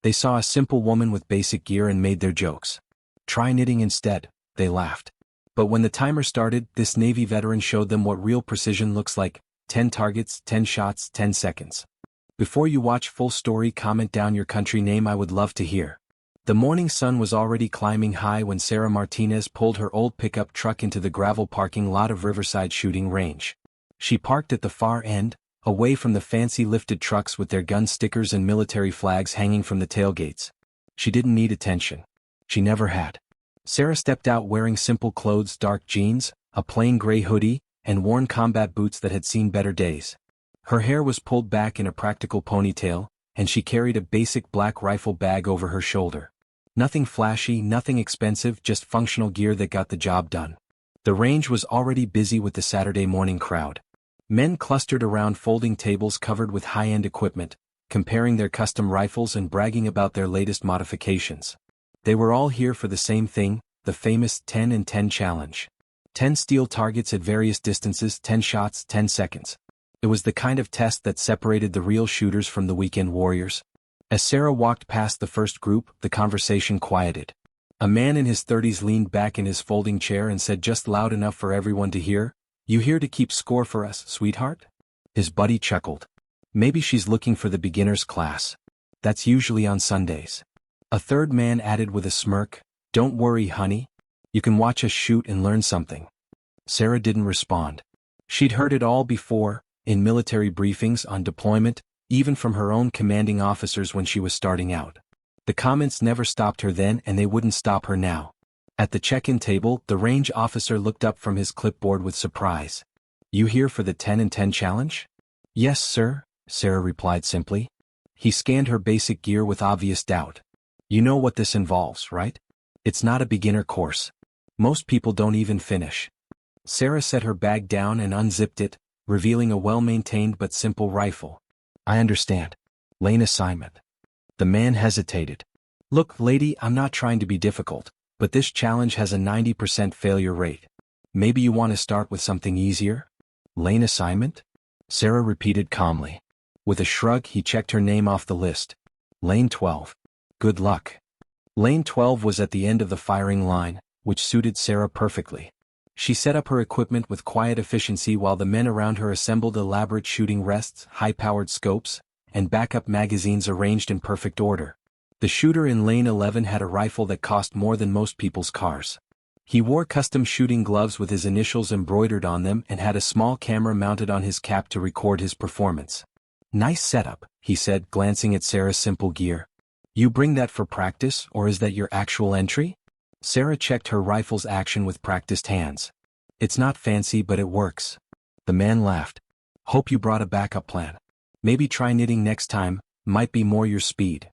They saw a simple woman with basic gear and made their jokes. Try knitting instead, they laughed. But when the timer started, this Navy veteran showed them what real precision looks like: 10 targets, 10 shots, 10 seconds. Before you watch full story, comment down your country name, I would love to hear. The morning sun was already climbing high when Sarah Martinez pulled her old pickup truck into the gravel parking lot of Riverside Shooting Range. She parked at the far end, away from the fancy lifted trucks with their gun stickers and military flags hanging from the tailgates. She didn't need attention. She never had. Sarah stepped out wearing simple clothes: dark jeans, a plain gray hoodie, and worn combat boots that had seen better days. Her hair was pulled back in a practical ponytail, and she carried a basic black rifle bag over her shoulder. Nothing flashy, nothing expensive, just functional gear that got the job done. The range was already busy with the Saturday morning crowd. Men clustered around folding tables covered with high-end equipment, comparing their custom rifles and bragging about their latest modifications. They were all here for the same thing, the famous 10 and 10 challenge. 10 steel targets at various distances, 10 shots, 10 seconds. It was the kind of test that separated the real shooters from the weekend warriors. As Sarah walked past the first group, the conversation quieted. A man in his 30s leaned back in his folding chair and said just loud enough for everyone to hear, "You here to keep score for us, sweetheart?" His buddy chuckled. "Maybe she's looking for the beginner's class. That's usually on Sundays." A third man added with a smirk, "Don't worry, honey. You can watch us shoot and learn something." Sarah didn't respond. She'd heard it all before, in military briefings, on deployment, even from her own commanding officers when she was starting out. The comments never stopped her then, and they wouldn't stop her now. At the check-in table, the range officer looked up from his clipboard with surprise. "You here for the 10 and 10 challenge?" "Yes, sir," Sarah replied simply. He scanned her basic gear with obvious doubt. "You know what this involves, right? It's not a beginner course. Most people don't even finish." Sarah set her bag down and unzipped it, revealing a well-maintained but simple rifle. "I understand. Lane assignment." The man hesitated. "Look, lady, I'm not trying to be difficult, but this challenge has a 90% failure rate. Maybe you want to start with something easier?" "Lane assignment?" Sarah repeated calmly. With a shrug, he checked her name off the list. "Lane 12. Good luck." Lane 12 was at the end of the firing line, which suited Sarah perfectly. She set up her equipment with quiet efficiency while the men around her assembled elaborate shooting rests, high-powered scopes, and backup magazines arranged in perfect order. The shooter in lane 11 had a rifle that cost more than most people's cars. He wore custom shooting gloves with his initials embroidered on them and had a small camera mounted on his cap to record his performance. "Nice setup," he said, glancing at Sarah's simple gear. "You bring that for practice, or is that your actual entry?" Sarah checked her rifle's action with practiced hands. "It's not fancy, but it works." The man laughed. "Hope you brought a backup plan. Maybe try knitting next time, might be more your speed."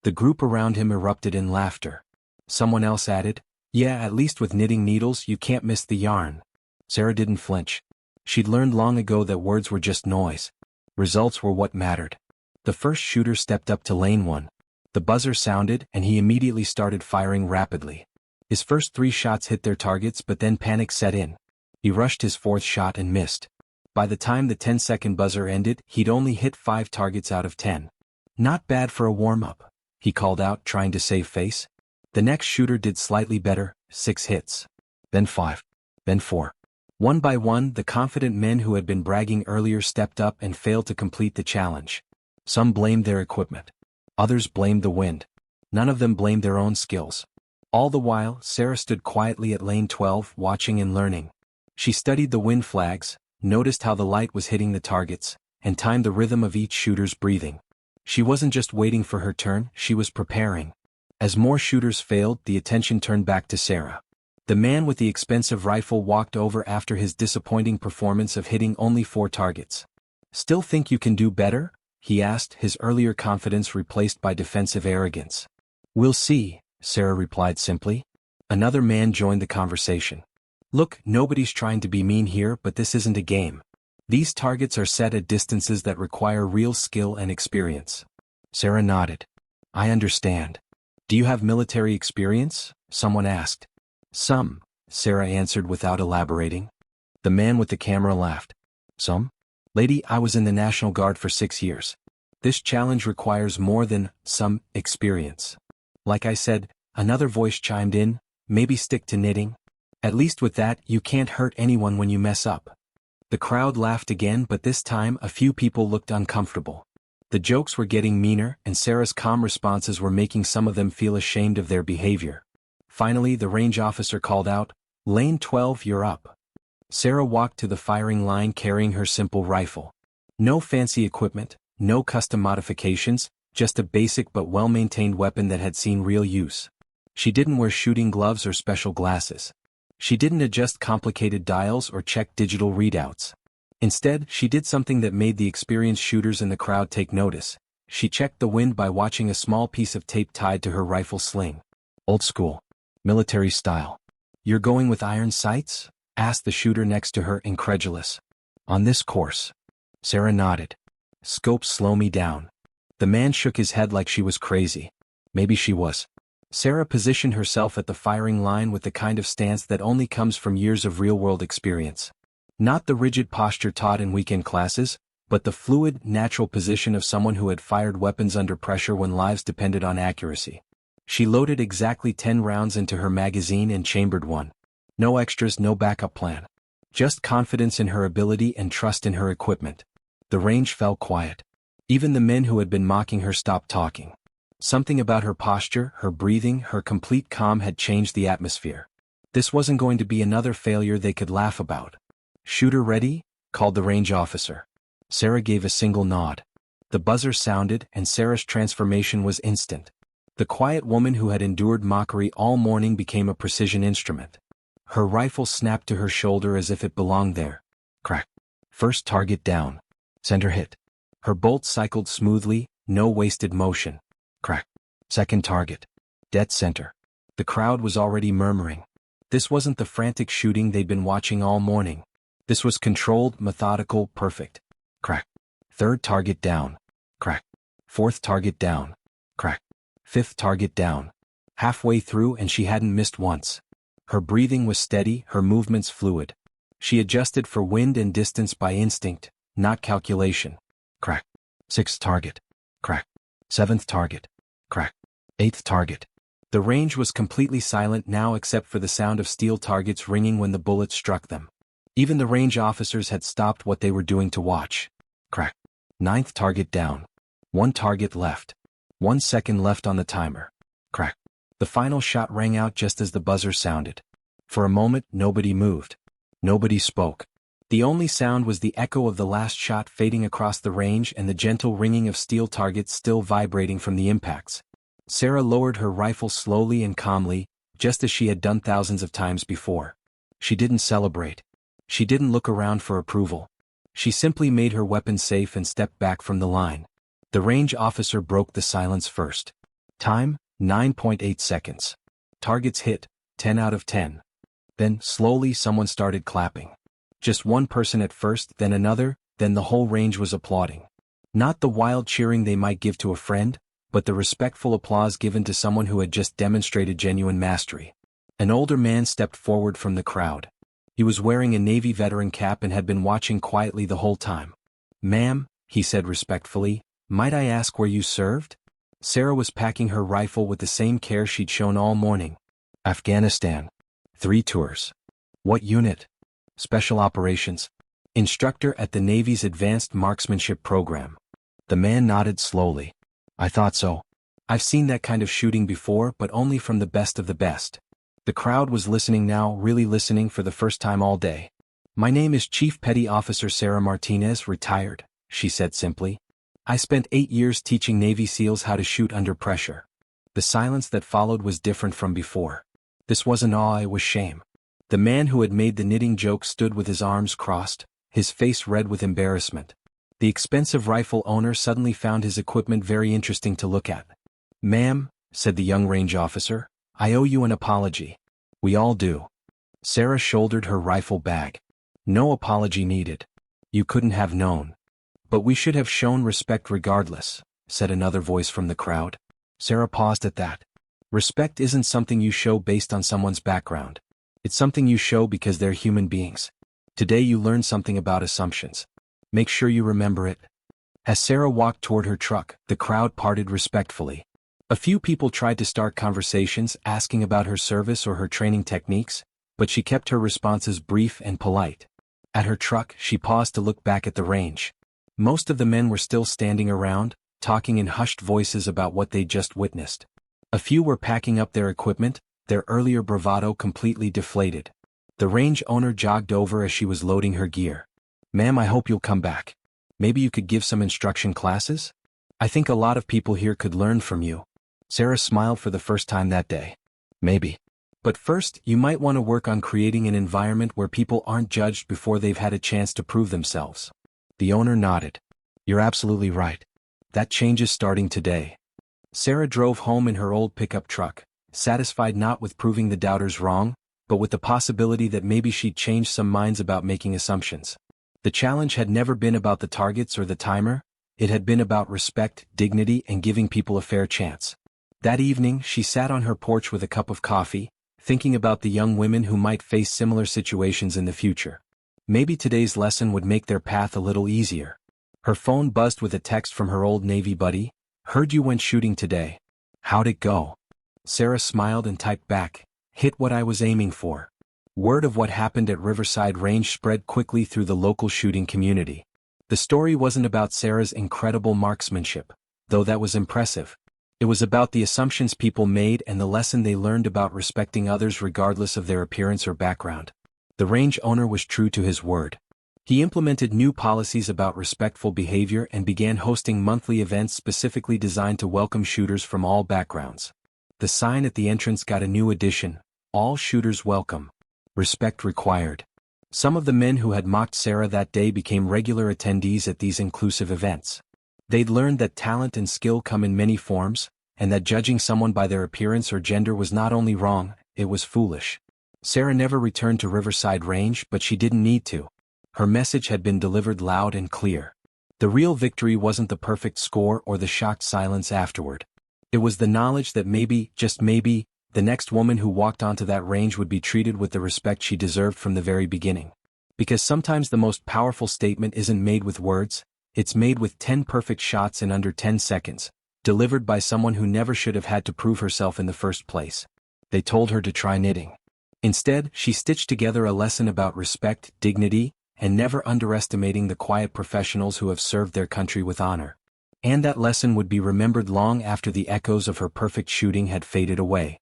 The group around him erupted in laughter. Someone else added, "Yeah, at least with knitting needles you can't miss the yarn." Sarah didn't flinch. She'd learned long ago that words were just noise. Results were what mattered. The first shooter stepped up to lane 1. The buzzer sounded, and he immediately started firing rapidly. His first 3 shots hit their targets, but then panic set in. He rushed his 4th shot and missed. By the time the 10-second buzzer ended, he'd only hit 5 targets out of 10. "Not bad for a warm-up," he called out, trying to save face. The next shooter did slightly better, 6 hits. Then 5. Then 4. One by one, the confident men who had been bragging earlier stepped up and failed to complete the challenge. Some blamed their equipment. Others blamed the wind. None of them blamed their own skills. All the while, Sarah stood quietly at lane 12, watching and learning. She studied the wind flags, noticed how the light was hitting the targets, and timed the rhythm of each shooter's breathing. She wasn't just waiting for her turn, she was preparing. As more shooters failed, the attention turned back to Sarah. The man with the expensive rifle walked over after his disappointing performance of hitting only 4 targets. "Still think you can do better?" he asked, his earlier confidence replaced by defensive arrogance. "We'll see," Sarah replied simply. Another man joined the conversation. "Look, nobody's trying to be mean here, but this isn't a game. These targets are set at distances that require real skill and experience." Sarah nodded. "I understand. Do you have military experience?" someone asked. "Some," Sarah answered without elaborating. The man with the camera laughed. "Some? Lady, I was in the National Guard for 6 years. This challenge requires more than some experience. Like I said, another voice chimed in, maybe stick to knitting. At least with that, you can't hurt anyone when you mess up. The crowd laughed again, but this time a few people looked uncomfortable. The jokes were getting meaner, and Sarah's calm responses were making some of them feel ashamed of their behavior. Finally, the range officer called out, "Lane 12, you're up." Sarah walked to the firing line carrying her simple rifle. No fancy equipment, no custom modifications, just a basic but well-maintained weapon that had seen real use. She didn't wear shooting gloves or special glasses. She didn't adjust complicated dials or check digital readouts. Instead, she did something that made the experienced shooters in the crowd take notice. She checked the wind by watching a small piece of tape tied to her rifle sling. Old school. Military style. "You're going with iron sights?" asked the shooter next to her, incredulous. "On this course." Sarah nodded. "Scope, slow me down." The man shook his head like she was crazy. Maybe she was. Sarah positioned herself at the firing line with the kind of stance that only comes from years of real-world experience. Not the rigid posture taught in weekend classes, but the fluid, natural position of someone who had fired weapons under pressure when lives depended on accuracy. She loaded exactly 10 rounds into her magazine and chambered one. No extras, no backup plan. Just confidence in her ability and trust in her equipment. The range fell quiet. Even the men who had been mocking her stopped talking. Something about her posture, her breathing, her complete calm had changed the atmosphere. This wasn't going to be another failure they could laugh about. "Shooter ready?" called the range officer. Sarah gave a single nod. The buzzer sounded, and Sarah's transformation was instant. The quiet woman who had endured mockery all morning became a precision instrument. Her rifle snapped to her shoulder as if it belonged there. Crack. First target down. Center hit. Her bolt cycled smoothly, no wasted motion. Crack. Second target. Dead center. The crowd was already murmuring. This wasn't the frantic shooting they'd been watching all morning. This was controlled, methodical, perfect. Crack. Third target down. Crack. Fourth target down. Crack. Fifth target down. Halfway through and she hadn't missed once. Her breathing was steady, her movements fluid. She adjusted for wind and distance by instinct, not calculation. Crack. Sixth target. Crack. Seventh target. Crack. Eighth target. The range was completely silent now except for the sound of steel targets ringing when the bullets struck them. Even the range officers had stopped what they were doing to watch. Crack. Ninth target down. One target left. 1 second left on the timer. Crack. The final shot rang out just as the buzzer sounded. For a moment, nobody moved. Nobody spoke. The only sound was the echo of the last shot fading across the range and the gentle ringing of steel targets still vibrating from the impacts. Sarah lowered her rifle slowly and calmly, just as she had done thousands of times before. She didn't celebrate. She didn't look around for approval. She simply made her weapon safe and stepped back from the line. The range officer broke the silence first. Time, 9.8 seconds. Targets hit, 10 out of 10. Then, slowly someone started clapping. Just one person at first, then another, then the whole range was applauding. Not the wild cheering they might give to a friend, but the respectful applause given to someone who had just demonstrated genuine mastery. An older man stepped forward from the crowd. He was wearing a Navy veteran cap and had been watching quietly the whole time. "Ma'am," he said respectfully, "might I ask where you served?" Sarah was packing her rifle with the same care she'd shown all morning. "Afghanistan. 3 tours." "What unit?" "Special Operations. Instructor at the Navy's Advanced Marksmanship Program." The man nodded slowly. "I thought so. I've seen that kind of shooting before, but only from the best of the best." The crowd was listening now, really listening for the first time all day. "My name is Chief Petty Officer Sarah Martinez, retired," she said simply. "I spent 8 years teaching Navy SEALs how to shoot under pressure." The silence that followed was different from before. This wasn't awe, it was shame. The man who had made the knitting joke stood with his arms crossed, his face red with embarrassment. The expensive rifle owner suddenly found his equipment very interesting to look at. "Ma'am," said the young range officer, "I owe you an apology." "We all do." Sarah shouldered her rifle bag. "No apology needed. You couldn't have known." "But we should have shown respect regardless," said another voice from the crowd. Sarah paused at that. Respect isn't something you show based on someone's background. It's something you show because they're human beings. Today you learned something about assumptions. Make sure you remember it. As Sarah walked toward her truck, the crowd parted respectfully. A few people tried to start conversations asking about her service or her training techniques, but she kept her responses brief and polite. At her truck, she paused to look back at the range. Most of the men were still standing around, talking in hushed voices about what they'd just witnessed. A few were packing up their equipment, their earlier bravado completely deflated. The range owner jogged over as she was loading her gear. "Ma'am, I hope you'll come back. Maybe you could give some instruction classes? I think a lot of people here could learn from you." Sarah smiled for the first time that day. "Maybe. But first, you might want to work on creating an environment where people aren't judged before they've had a chance to prove themselves." The owner nodded. "You're absolutely right. That change is starting today." Sarah drove home in her old pickup truck, satisfied not with proving the doubters wrong, but with the possibility that maybe she'd change some minds about making assumptions. The challenge had never been about the targets or the timer, it had been about respect, dignity, and giving people a fair chance. That evening, she sat on her porch with a cup of coffee, thinking about the young women who might face similar situations in the future. Maybe today's lesson would make their path a little easier. Her phone buzzed with a text from her old Navy buddy. "Heard you went shooting today. How'd it go?" Sarah smiled and typed back, "Hit what I was aiming for." Word of what happened at Riverside Range spread quickly through the local shooting community. The story wasn't about Sarah's incredible marksmanship, though that was impressive. It was about the assumptions people made and the lesson they learned about respecting others regardless of their appearance or background. The range owner was true to his word. He implemented new policies about respectful behavior and began hosting monthly events specifically designed to welcome shooters from all backgrounds. The sign at the entrance got a new addition: "All shooters welcome. Respect required." Some of the men who had mocked Sarah that day became regular attendees at these inclusive events. They'd learned that talent and skill come in many forms, and that judging someone by their appearance or gender was not only wrong, it was foolish. Sarah never returned to Riverside Range, but she didn't need to. Her message had been delivered loud and clear. The real victory wasn't the perfect score or the shocked silence afterward. It was the knowledge that maybe, just maybe, the next woman who walked onto that range would be treated with the respect she deserved from the very beginning. Because sometimes the most powerful statement isn't made with words, it's made with 10 perfect shots in under 10 seconds, delivered by someone who never should have had to prove herself in the first place. They told her to try knitting. Instead, she stitched together a lesson about respect, dignity, and never underestimating the quiet professionals who have served their country with honor. And that lesson would be remembered long after the echoes of her perfect shooting had faded away.